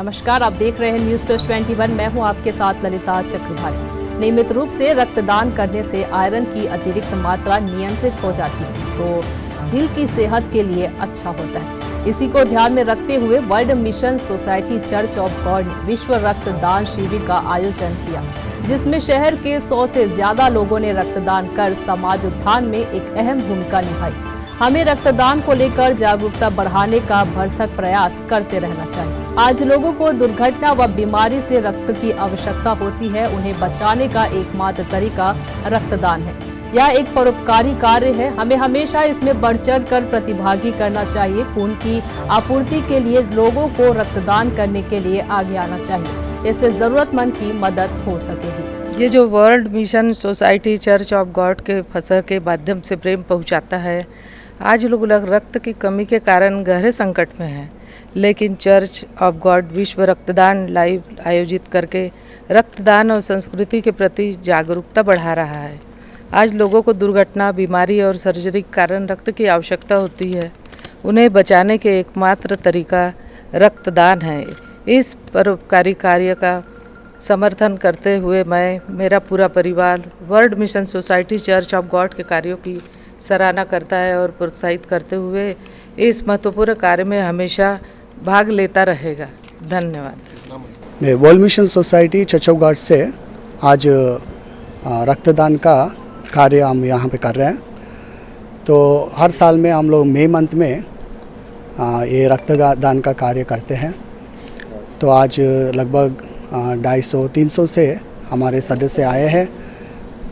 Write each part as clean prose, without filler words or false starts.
नमस्कार, आप देख रहे हैं न्यूज़ प्लस 21। मैं हूं आपके साथ ललिता चक्रधारी। नियमित रूप से रक्तदान करने से आयरन की अतिरिक्त मात्रा नियंत्रित हो जाती है, तो दिल की सेहत के लिए अच्छा होता है। इसी को ध्यान में रखते हुए world mission society church of God ने विश्व रक्तदान शिविर का आयोजन किया, जिसमें शहर के 100 से ज्यादा लोगों ने रक्तदान कर समाज उत्थान में एक अहम भूमिका निभाई। हमें रक्तदान को लेकर जागरूकता बढ़ाने का भरसक प्रयास करते रहना चाहिए। आज लोगों को दुर्घटना व बीमारी से रक्त की आवश्यकता होती है। उन्हें बचाने का एकमात्र तरीका रक्तदान है। यह एक परोपकारी कार्य है। हमें हमेशा इसमें बढ़ चढ़ कर प्रतिभागी करना चाहिए। खून की आपूर्ति के लिए लोगों को रक्तदान करने के लिए आगे आना चाहिए। इससे जरूरतमंद की मदद हो सकेगी। ये जो world mission society church of God के फसह के माध्यम से प्रेम पहुंचाता है, आज लोग रक्त की कमी के कारण गहरे संकट में हैं, लेकिन चर्च ऑफ गॉड विश्व रक्तदान लाइव आयोजित करके रक्तदान और संस्कृति के प्रति जागरूकता बढ़ा रहा है। आज लोगों को दुर्घटना, बीमारी और सर्जरी के कारण रक्त की आवश्यकता होती है। उन्हें बचाने के एकमात्र तरीका रक्तदान है। इस परोपकारी कार्य का समर्थन करते हुए मैं, मेरा पूरा परिवार world mission society church of God के कार्यों की सराहना करता है और प्रोत्साहित करते हुए इस महत्वपूर्ण कार्य में हमेशा भाग लेता रहेगा। धन्यवाद। मैं world mission society church of God से आज रक्तदान का कार्य हम यहाँ पे कर रहे हैं। तो हर साल में हम लोग मई मंथ में ये रक्तदान का कार्य करते हैं। तो आज लगभग 250-300 से हमारे सदस्य आए हैं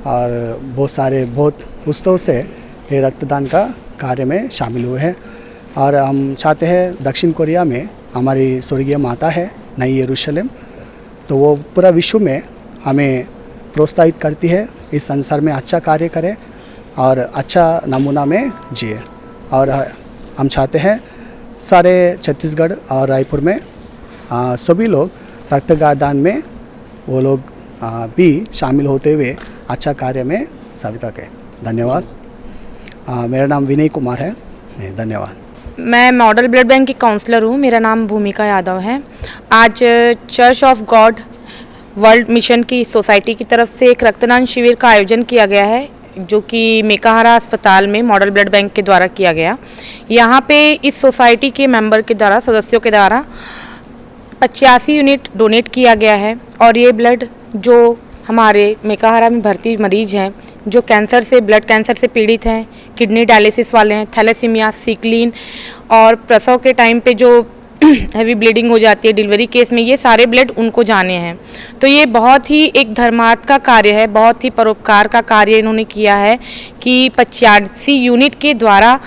और बहुत उत्सव से ये रक्तदान का कार्य में शामिल हुए हैं। और हम चाहते हैं दक्षिण कोरिया में हमारी स्वर्गीय माता है नई यरूशलेम, तो वो पूरा विश्व में हमें प्रोत्साहित करती है इस संसार में अच्छा कार्य करें और अच्छा नमूना में जिए। और हम चाहते हैं सारे छत्तीसगढ़ और रायपुर में सभी लोग रक्तदान में वो लोग भी शामिल होते हुए अच्छा कार्य में सहायता करें। धन्यवाद। मेरा नाम विनय कुमार है। धन्यवाद। मैं मॉडल ब्लड बैंक की काउंसलर हूँ। मेरा नाम भूमिका यादव है। आज church of God world mission की सोसाइटी की तरफ से एक रक्तदान शिविर का आयोजन किया गया है, जो कि मेकाहारा अस्पताल में मॉडल ब्लड बैंक के द्वारा किया गया। यहाँ पे इस सोसाइटी के मेंबर के द्वारा, सदस्यों के द्वारा 85 यूनिट डोनेट किया गया है। और ये ब्लड जो हमारे मेकाहारा में भर्ती मरीज हैं, जो कैंसर से, ब्लड कैंसर से पीड़ित हैं, किडनी डायलिसिस वाले हैं, थैलेसीमिया, सिकलीन और प्रसव के टाइम पे जो हैवी ब्लीडिंग हो जाती है डिलीवरी केस में, ये सारे ब्लड उनको जाने हैं। तो ये बहुत ही एक धर्मार्थ का कार्य है, बहुत ही परोपकार का कार्य इन्होंने किया है कि 85 यूनिट के द्वारा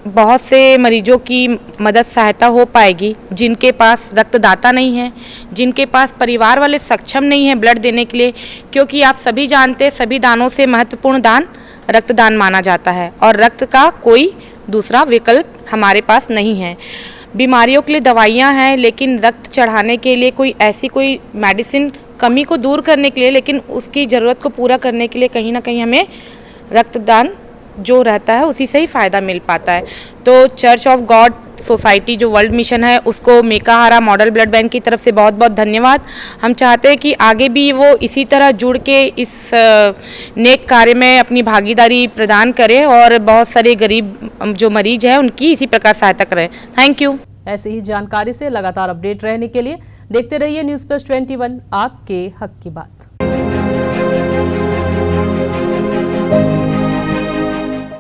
बहुत से मरीजों की मदद सहायता हो पाएगी, जिनके पास रक्तदाता नहीं है, जिनके पास परिवार वाले सक्षम नहीं है ब्लड देने के लिए। क्योंकि आप सभी जानते हैं, सभी दानों से महत्वपूर्ण दान रक्तदान माना जाता है और रक्त का कोई दूसरा विकल्प हमारे पास नहीं है। बीमारियों के लिए दवाइयाँ हैं, लेकिन रक्त चढ़ाने के लिए कोई मेडिसिन कमी को दूर करने के लिए, लेकिन उसकी ज़रूरत को पूरा करने के लिए कहीं ना कहीं हमें रक्तदान जो रहता है उसी से ही फ़ायदा मिल पाता है। तो चर्च ऑफ गॉड सोसाइटी जो वर्ल्ड मिशन है, उसको मेकाहारा मॉडल ब्लड बैंक की तरफ से बहुत बहुत धन्यवाद। हम चाहते हैं कि आगे भी वो इसी तरह जुड़ के इस नेक कार्य में अपनी भागीदारी प्रदान करें और बहुत सारे गरीब जो मरीज हैं उनकी इसी प्रकार सहायता करें। Thank you. ऐसी ही जानकारी से लगातार अपडेट रहने के लिए देखते रहिए न्यूज़ प्लस 21, आपके हक की बात।